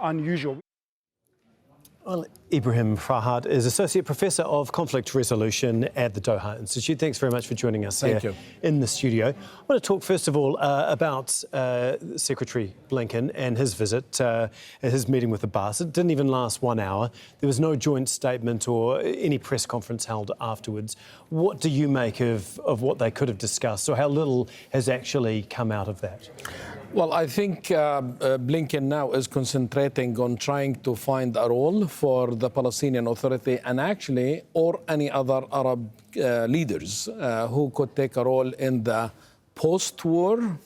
unusual. Well, Ibrahim Farhad is Associate Professor of Conflict Resolution at the Doha Institute. Thanks very much for joining us here in the studio. I want to talk first of all about Secretary Blinken and his visit, his meeting with Abbas. It didn't even last 1 hour. There was no joint statement or any press conference held afterwards. What do you make of what they could have discussed, or how little has actually come out of that? Well, I think Blinken now is concentrating on trying to find a role for the Palestinian Authority and actually, or any other Arab leaders who could take a role in the post-war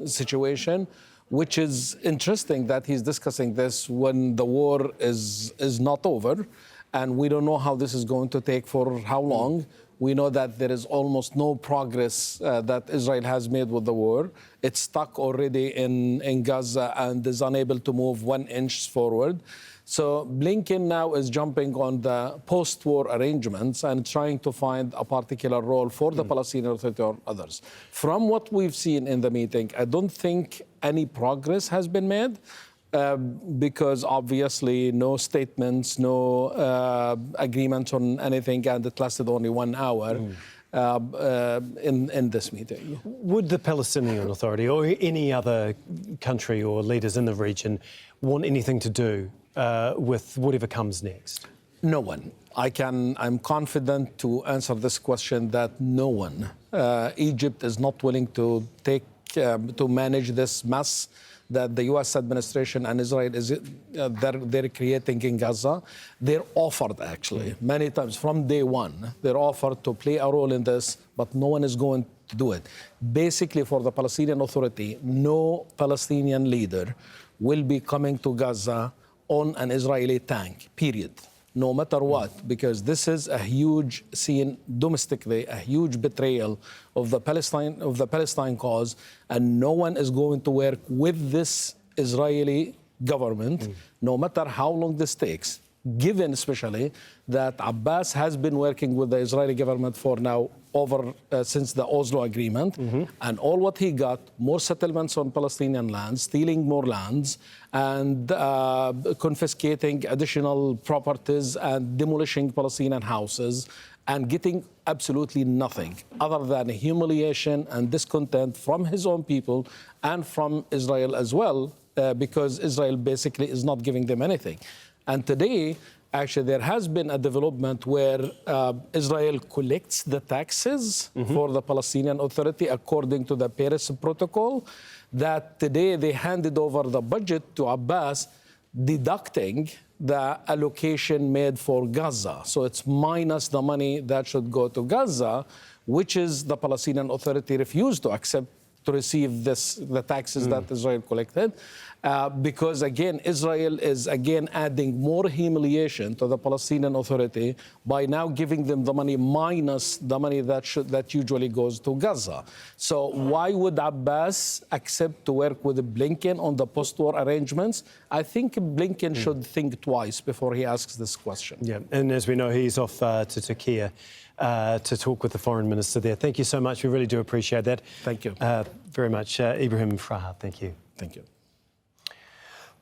situation, which is interesting that he's discussing this when the war is not over. And we don't know how this is going to take for how long. We know that there is almost no progress that Israel has made with the war. It's stuck already in Gaza and is unable to move 1 inch forward. So Blinken now is jumping on the post-war arrangements and trying to find a particular role for the Palestinian Authority or others. From what we've seen in the meeting, I don't think any progress has been made. Because obviously no statements, no agreements on anything, and it lasted only 1 hour in this meeting. Would the Palestinian Authority or any other country or leaders in the region want anything to do with whatever comes next? No one. I'm confident to answer this question that no one. Egypt is not willing to to manage this mess that the U.S. administration and Israel they're creating in Gaza. They're offered, actually, many times from day one. They're offered to play a role in this, but no one is going to do it. Basically, for the Palestinian Authority, no Palestinian leader will be coming to Gaza on an Israeli tank, period. No matter what, because this is a huge scene domestically, a huge betrayal of the Palestine cause, and no one is going to work with this Israeli government, no matter how long this takes, given especially that Abbas has been working with the Israeli government for now since the Oslo Agreement, and all what he got, more settlements on Palestinian lands, stealing more lands, and confiscating additional properties and demolishing Palestinian houses, and getting absolutely nothing other than humiliation and discontent from his own people and from Israel as well, because Israel basically is not giving them anything. And today, actually, there has been a development where Israel collects the taxes for the Palestinian Authority according to the Paris Protocol, that today they handed over the budget to Abbas, deducting the allocation made for Gaza. So it's minus the money that should go to Gaza, which is the Palestinian Authority refused to accept to receive the taxes that Israel collected. Because, again, Israel is, again, adding more humiliation to the Palestinian Authority by now giving them the money minus the money that usually goes to Gaza. So why would Abbas accept to work with Blinken on the post-war arrangements? I think Blinken should think twice before he asks this question. Yeah, and as we know, he's off to Turkey to talk with the foreign minister there. Thank you so much. We really do appreciate that. Thank you. Very much. Ibrahim Farhad, thank you. Thank you.